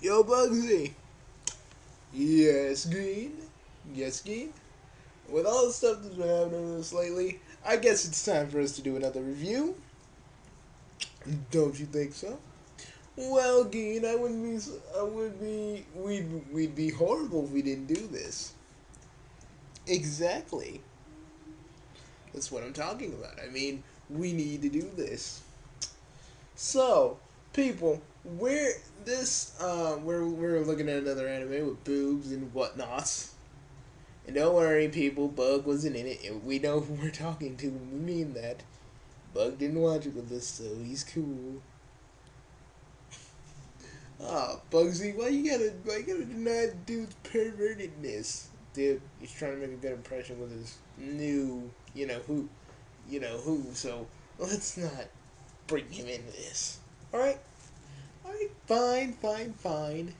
Yo, Bugsy. Yes, Green. Yes, Green. With all the stuff that's been happening to us lately, I guess it's time for us to do another review. Don't you think so? Well, Geen, I wouldn't be. I would be. We'd be horrible if we didn't do this. Exactly. That's what I'm talking about. I mean, we need to do this. So, people, we're looking at another anime with boobs and whatnots. And don't worry, people, Bug wasn't in it, and we know who we're talking to when we mean that. Bug didn't watch it with us, so he's cool. Bugsy, why you gotta deny the dude's pervertedness? Dude, he's trying to make a good impression with his new, you know who, so let's not bring him into this. Alright? Alright, fine.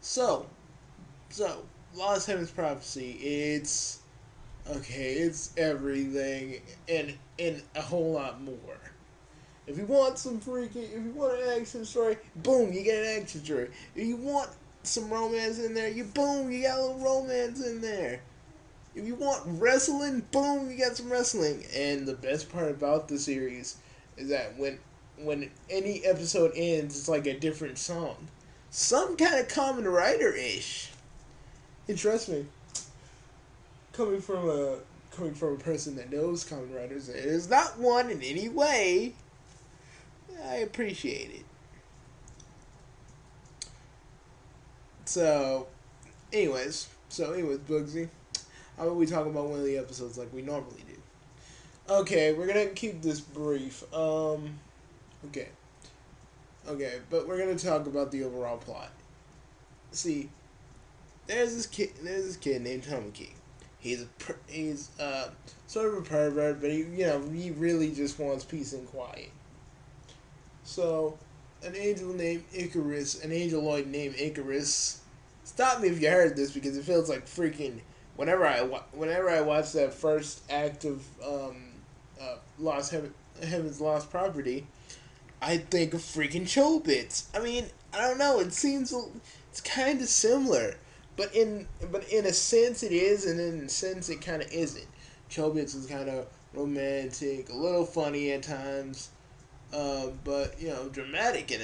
So, so, Lost Heaven's Prophecy, it's everything and a whole lot more. If you want if you want an action story, boom, you get an action story. If you want some romance in there, you got a little romance in there. If you want wrestling, boom, you got some wrestling. And the best part about the series is that when any episode ends, it's like a different song, some kind of common writer ish. And trust me, coming from a person that knows common writers, it is not one in any way. I appreciate it. So, anyways, Bugsy, how about we talk about one of the episodes like we normally do? Okay, we're gonna keep this brief. Okay, but we're gonna talk about the overall plot. See, there's this kid named Tamaki. He's sort of a pervert, but he really just wants peace and quiet. So, an angeloid named Icarus. Stop me if you heard this because it feels like freaking. Whenever I watch that first act of Heaven's Lost Property, I think of freaking Chobits. I mean, I don't know. It's kind of similar, but in a sense it is, and in a sense it kind of isn't. Chobits is kind of romantic, a little funny at times, but dramatic in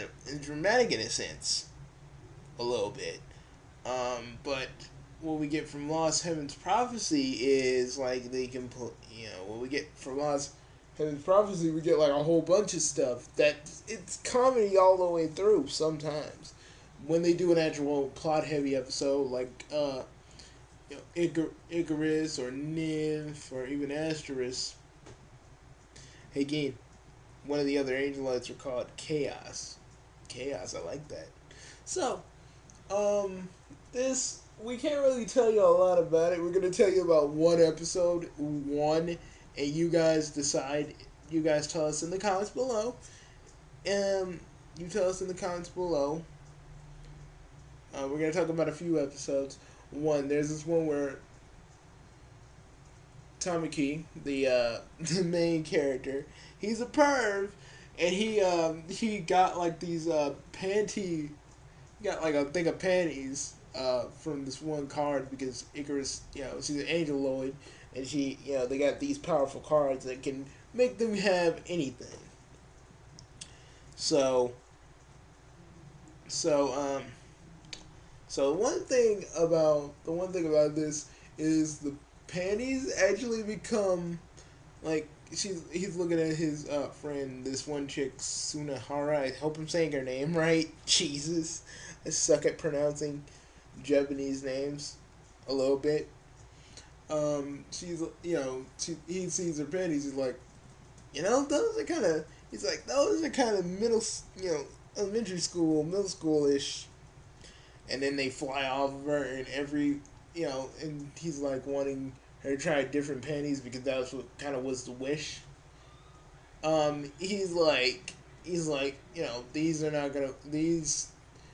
a sense, a little bit. But what we get from Lost Heaven's Prophecy is like they can put, what we get from Lost Heaven's Prophecy, we get like a whole bunch of stuff that it's comedy all the way through. Sometimes when they do an actual plot heavy episode, like Icarus or Nymph or even Asterisk. Hey, again, one of the other angelites are called Chaos. Chaos, I like that. So, this we can't really tell you a lot about it. We're gonna tell you about one episode, and you guys decide. You guys tell us in the comments below. You tell us in the comments below. We're gonna talk about a few episodes. There's this one where Tamaki, the main character, he's a perv, and he got like these got like a thing of panties from this one card because Icarus, she's an angeloid, and they got these powerful cards that can make them have anything. So, so so the one thing about this is the panties actually become like he's looking at his friend, this one chick, Sunahara. I hope I'm saying her name right. Jesus, I suck at pronouncing Japanese names a little bit. He sees her panties. He's like, those are kind of. He's like, those are kind of elementary school, middle school-ish. And then they fly off of her, and and he's like wanting her to try different panties because that's what kind of was the wish. He's like, these are not gonna,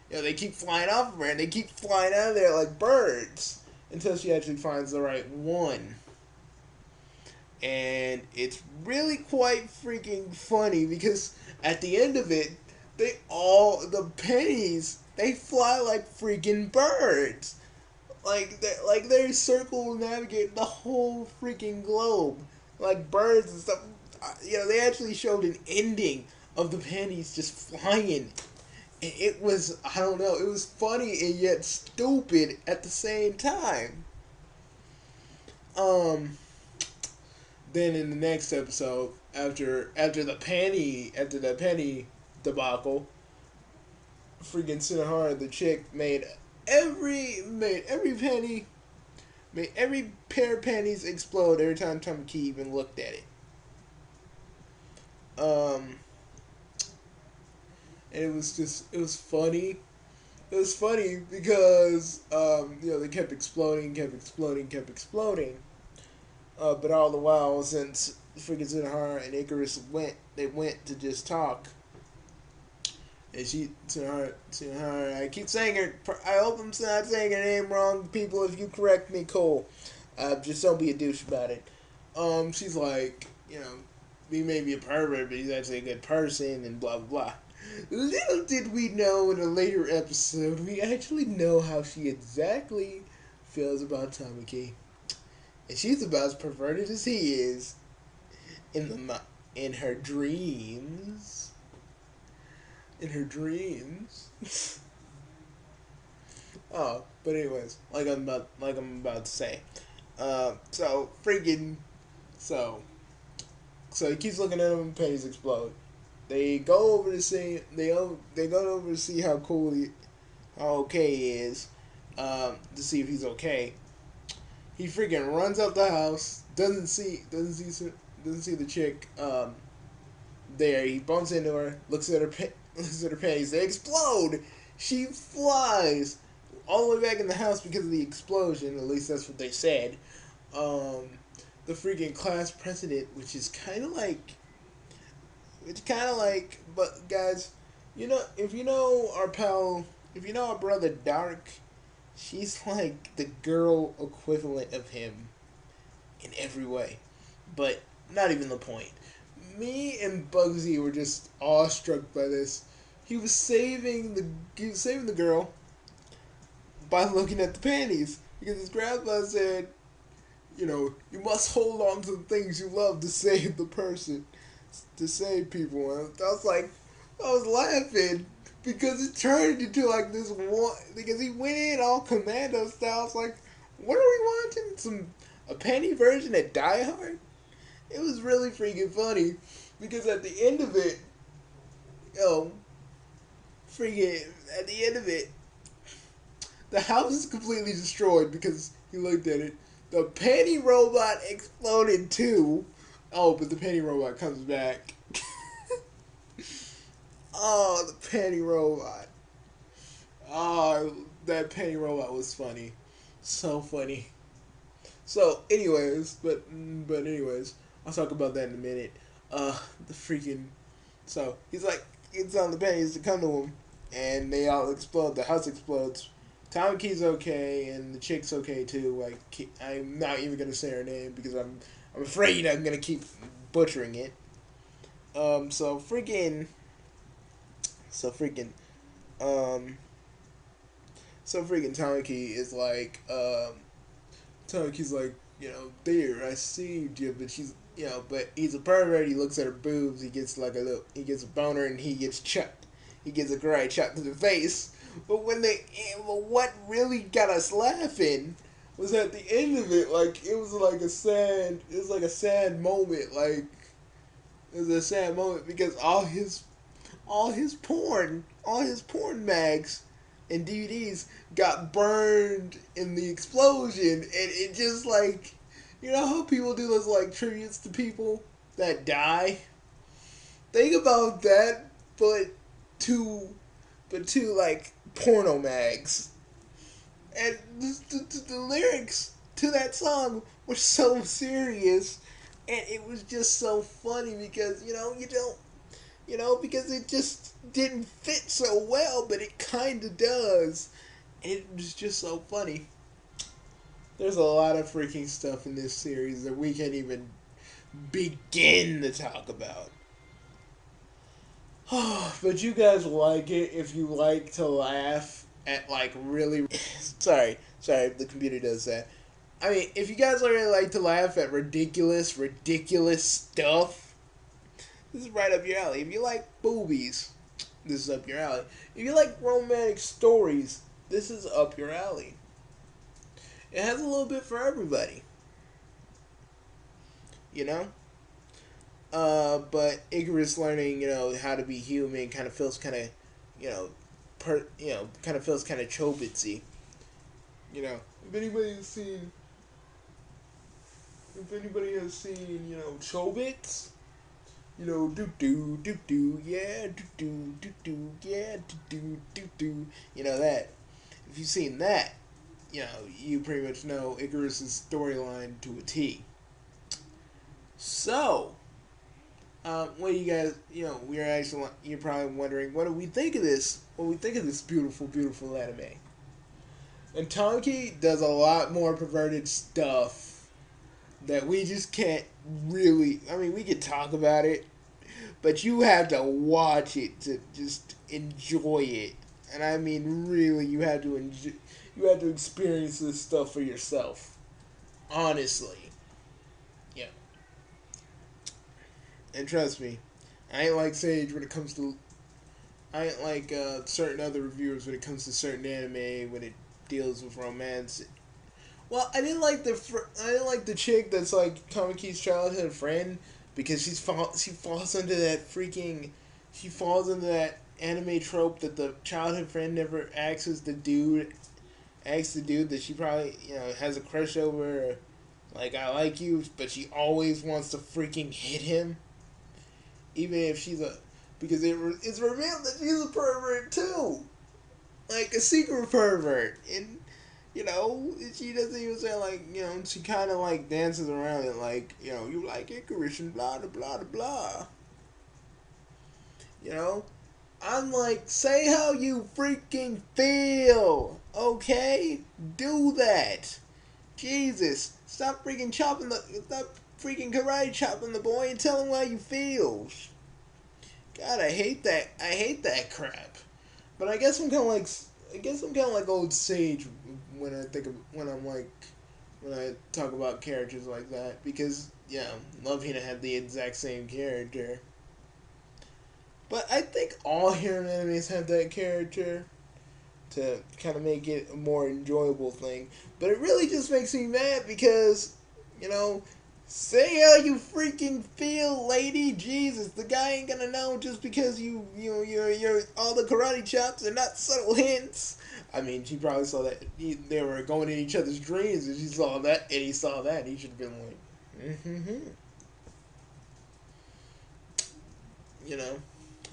they keep flying off of her, and they keep flying out of there like birds until she actually finds the right one. And it's really quite freaking funny because at the end of it, the pennies, they fly like freaking birds. Like they circle navigate the whole freaking globe like birds and stuff. They actually showed an ending of the pennies just flying. And it was, I don't know, it was funny and yet stupid at the same time. Um, then in the next episode, after the penny debacle, freaking Sinahara the chick made every penny made every pair of pennies explode every time Tamaki even looked at it. Um, and it was funny. It was funny because they kept exploding, kept exploding, kept exploding. But all the while, since freaking Sinahara and Icarus they went to just talk. And Sinahara, I keep saying her. I hope I'm not saying her name wrong, people. If you correct me, cool. Just don't be a douche about it. She's like, he may be a pervert, but he's actually a good person, and blah blah blah. Little did we know in a later episode, we actually know how she exactly feels about Tamaki. And she's about as perverted as he is in her dreams. In her dreams. Oh, but anyways, like I'm about to say. So freaking so he keeps looking at him and pennies explode. They go over to see they go over to see how how okay he is, to see if he's okay. He freaking runs up the house, doesn't see the chick there. He bumps into her, looks at her panties. They explode. She flies all the way back in the house because of the explosion. At least that's what they said. The freaking class president, but guys, if you know our brother Dark, she's like the girl equivalent of him in every way, but not even the point. Me and Bugsy were just awestruck by this. He was saving the girl by looking at the panties because his grandpa said, you must hold on to the things you love to save the person, to save people. And I was laughing because it turned into like this one, because he went in all commando style. It's like, what are we wanting? A penny version of Die Hard? It was really freaking funny because at the end of it, at the end of it, the house is completely destroyed because he looked at it. The penny robot exploded too. Oh, but the penny robot comes back. Oh, the penny robot. Oh, that penny robot was funny. So funny. So, anyways, I'll talk about that in a minute. The freaking... So, he's on the pennies to come to him, and they all explode. The house explodes. Tamaki's okay, and the chick's okay too. I'm not even gonna say her name because I'm afraid I'm gonna keep butchering it. So freaking, Tamaki is like, Tamaki's like, there, I saved you, but but he's a pervert. He looks at her boobs. He gets he gets a boner, and he gets chucked. He gets a karate chop to the face. But what really got us laughing was at the end of it. It was like a sad moment. It was a sad moment because all his porn mags and DVDs got burned in the explosion, and it just how people do those tributes to people that die. Think about that, but to porno mags. And the lyrics to that song were so serious, and it was just so funny because because it just didn't fit so well, but it kind of does. And it was just so funny. There's a lot of freaking stuff in this series that we can't even begin to talk about. But you guys will like it if you like to laugh at like really. Sorry, the computer does that. I mean, if you guys really like to laugh at ridiculous stuff, this is right up your alley. If you like boobies, this is up your alley. If you like romantic stories, this is up your alley. It has a little bit for everybody, you know. But Icarus learning, how to be human kind of feels kind of, you know, kind of feels kind of Chobitsy. If anybody has seen, Chobits, do yeah, yeah, do. That. If you've seen that, you pretty much know Icarus's storyline to a T. So, what do you guys, you're probably wondering, what do we think of this? What do we think of this beautiful, beautiful anime? And Tonki does a lot more perverted stuff that we just can't really, we could talk about it, but you have to watch it to just enjoy it. And I mean, really, you have to experience this stuff for yourself. Honestly. Yeah. And trust me, I ain't like Sage when it comes to. I ain't like certain other reviewers when it comes to certain anime when it deals with romance. Well, I didn't like the chick that's like Kamiki's childhood friend because she falls into that anime trope that the childhood friend never asks the dude that she probably has a crush over, like, I like you, but she always wants to freaking hit him. Even if because it's revealed that she's a pervert too, like a secret pervert, and she doesn't even say, like, she kind of like dances around it, like, you like Icarus and blah blah blah blah. I'm like, say how you freaking feel, okay? Do that. Jesus, stop freaking karate chopping the boy and tell him how you feel. God, I hate that. I hate that crap. But I guess I'm kind of like old Sage when I talk about characters like that, because Love Hina had the exact same character. But I think all harem animes have that character to kind of make it a more enjoyable thing. But it really just makes me mad because, say how you freaking feel, lady. Jesus, the guy ain't gonna know just because you're all the karate chops are not subtle hints. I mean, she probably saw that they were going in each other's dreams, and she saw that, and he saw that, and he should have been like,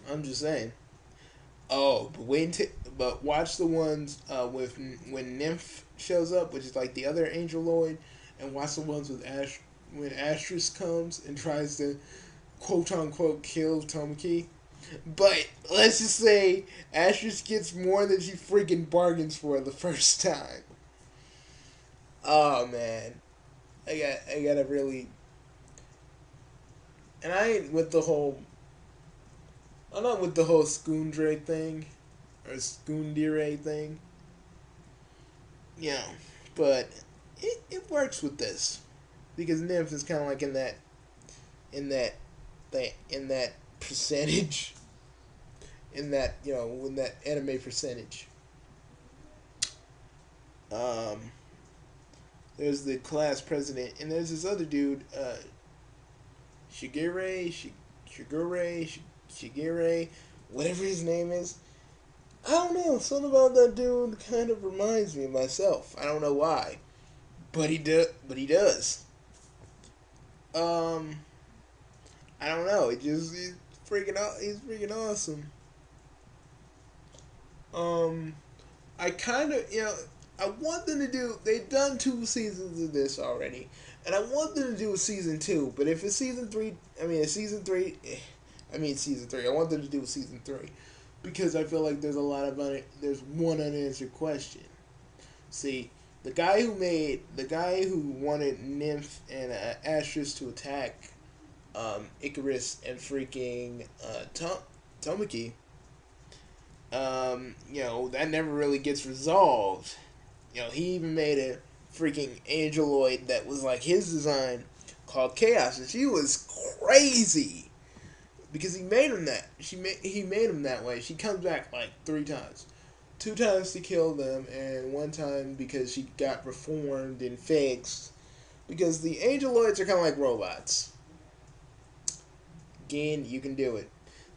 I'm just saying. Oh, but watch the ones with when Nymph shows up, which is like the other Angel Lloyd, and watch the ones with when Asterisk comes and tries to quote unquote kill Tomoki. But let's just say Asterisk gets more than she freaking bargains for the first time. Oh man, I gotta really, and I ain't with the whole. I'm not with the whole Skundre thing, or Skundire thing. But it works with this, because Nymph is kind of like in that percentage, in that anime percentage. Um, there's the class president, and there's this other dude, Shigure, whatever his name is. I don't know. Something about that dude kind of reminds me of myself. I don't know why, but he does. I don't know. He's freaking awesome. I kind of I want them to do. They've done 2 seasons of this already, and I want them to do a season 2. But if it's season 3, season 3. Season 3. I want them to do a season 3 because I feel like there's there's one unanswered question. See, the guy who wanted Nymph and Asterisk to attack Icarus and freaking Tamaki, that never really gets resolved. He even made a freaking angeloid that was like his design called Chaos, and she was crazy because he made him that way. She comes back like 3 times. 2 times to kill them, and 1 time because she got reformed and fixed. Because the angeloids are kind of like robots. Again, you can do it.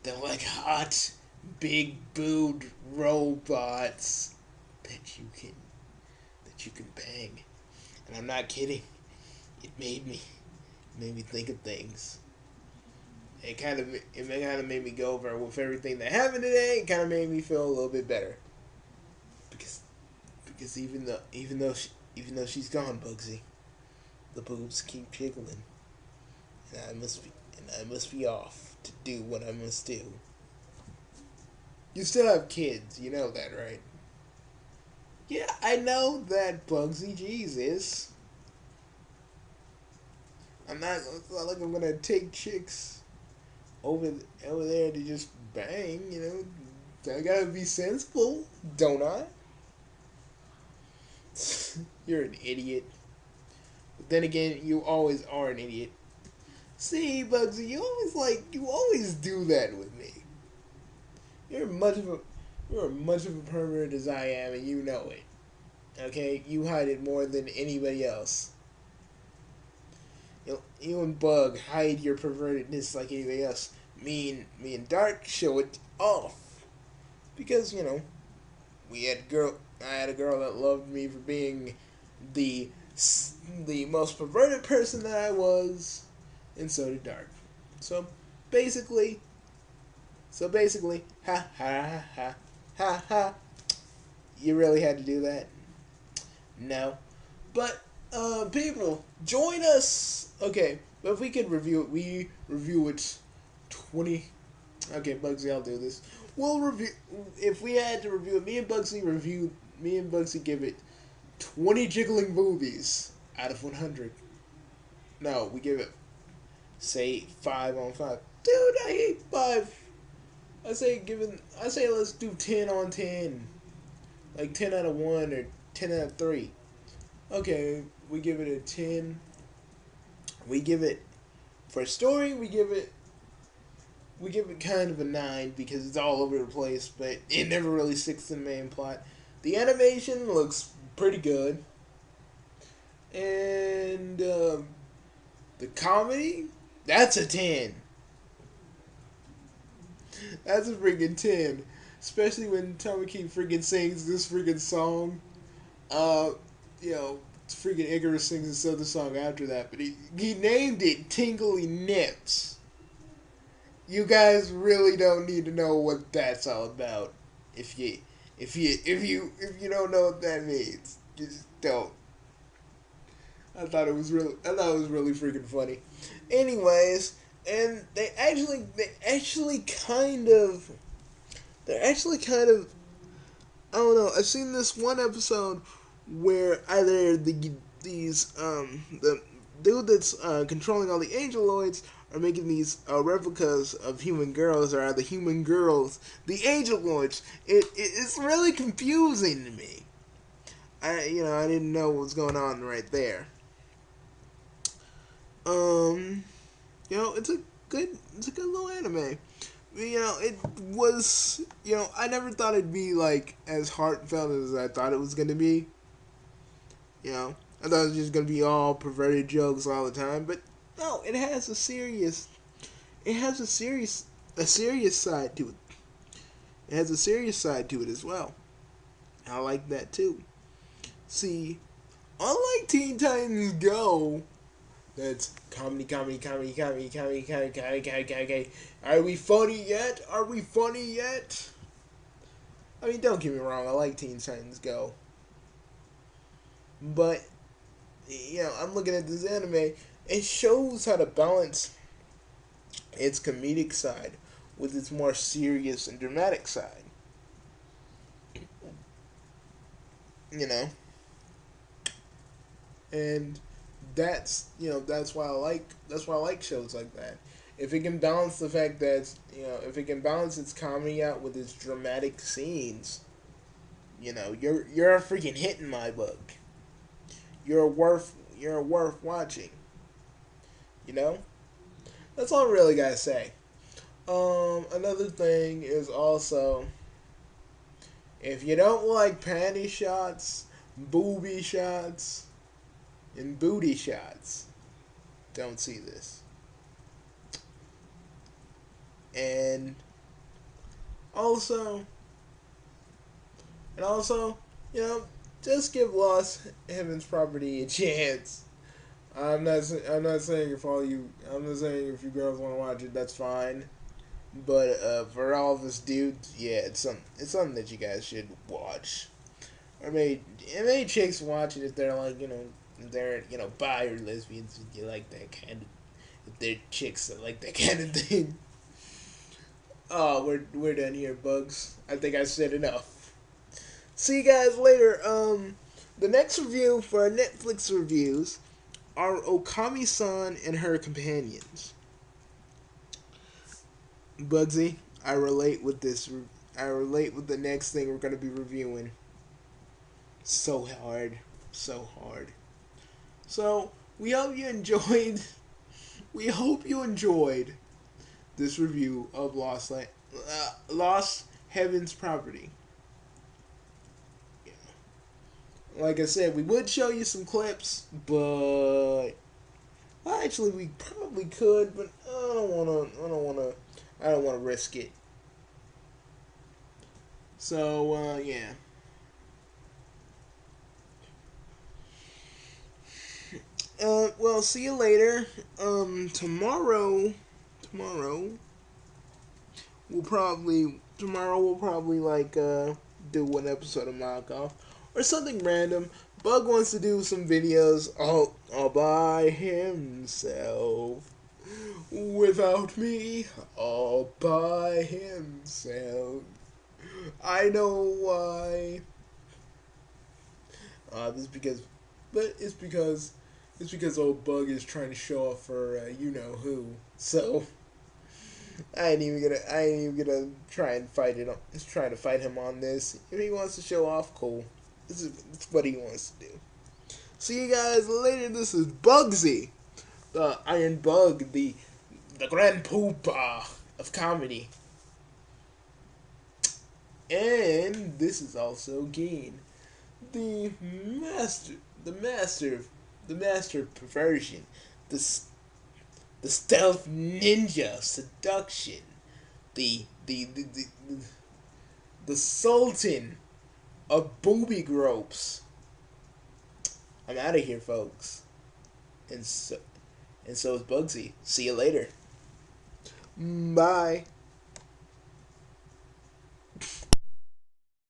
They're like hot, big booed robots that you can bang. And I'm not kidding. It made me think of things. It kind of made me go over with everything that happened today. It kind of made me feel a little bit better. Because even though she's gone, Bugsy, the boobs keep jiggling, and I must be off to do what I must do. You still have kids, you know that, right? Yeah, I know that, Bugsy. Jesus, It's not like I'm gonna take chicks over there to just bang. I gotta be sensible, don't I? You're an idiot. But then again, you always are an idiot. See, Bugsy, you always do that with me. You're much of a pervert as I am, and you know it. Okay, you hide it more than anybody else. You and Bug hide your pervertedness like anybody else. Me and Dark show it off because I had a girl that loved me for being the the most perverted person that I was, and so did Dark. So basically, ha ha ha ha ha. You really had to do that? No, but people, join us. Okay, but if we could review it, we review it 20. Okay, Bugsy, I'll do this. We'll review if we had to review it. Me and Bugsy give it 20 jiggling boobies out of 100. No, we give it, say, 5 on 5. Dude, I hate 5. I say let's do 10 on 10. Like 10 out of 1 or 10 out of 3. Okay, we give it a 10. We give it, for story, we give it kind of a 9 because it's all over the place, but it never really sticks to the main plot. The animation looks pretty good. And the comedy, that's a 10. That's a freaking 10. Especially when Tamaki freaking sings this freaking song. Freaking Icarus sings another song after that, but he named it Tingly Nips. You guys really don't need to know what that's all about. If you don't know what that means, just don't. I thought it was really freaking funny. Anyways, and they're actually kind of I don't know. I've seen this one episode where either the dude that's controlling all the angeloids are making these replicas of human girls, or are the human girls the angeloids. It's really confusing to me. I didn't know what was going on right there. It's a good little anime. It was, I never thought it'd be like as heartfelt as I thought it was gonna be. I thought it was just gonna be all perverted jokes all the time, but no, it has a serious side to it. It has a serious side to it as well. I like that too. See, unlike Teen Titans Go, that's comedy. Are we funny yet? I mean, don't get me wrong, I like Teen Titans Go. But, I'm looking at this anime. It shows how to balance its comedic side with its more serious and dramatic side. And that's why I like shows like that. if it can balance the fact that if it can balance its comedy out with its dramatic scenes, you're a freaking hit in my book. You're worth watching. You know, that's all I really gotta say. Another thing is also, if you don't like panty shots, booby shots, and booty shots, don't see this. And also, and also, you know, just give Lost Heaven's Property a chance. I'm not saying if all you. I'm not saying if you girls want to watch it, that's fine. But for all of us dudes, yeah, it's something that you guys should watch. Or maybe chicks watch it if they're like they're bi or lesbians. If you like that kind of, if they're chicks that like that kind of thing. Oh, we're done here, Bugs. I think I said enough. See you guys later. The next review for our Netflix reviews are Okami-san and her companions. Bugsy, I relate with this. I relate with the next thing we're gonna be reviewing. So hard, so hard. So we hope you enjoyed. We hope you enjoyed this review of Lost Heaven's Property. Like I said, we would show you some clips, but well, actually we probably could, but I don't wanna risk it. So yeah. Well, see you later. Tomorrow we'll probably like do one episode of knockoff or something random. Bug wants to do some videos all by himself, without me, all by himself. I know why. This is because, but it's because old Bug is trying to show off for you know who. So I ain't even gonna try and fight it. Just trying to fight him on this. If he wants to show off, cool. This is what he wants to do. See you guys later. This is Bugsy, the Iron Bug, the Grand Poopa of comedy, and this is also Geen, the master, the master, the master of perversion, the the stealth ninja seduction, the the the the, the sultan of booby gropes. I'm out of here, folks. And so is Bugsy. See you later. Bye.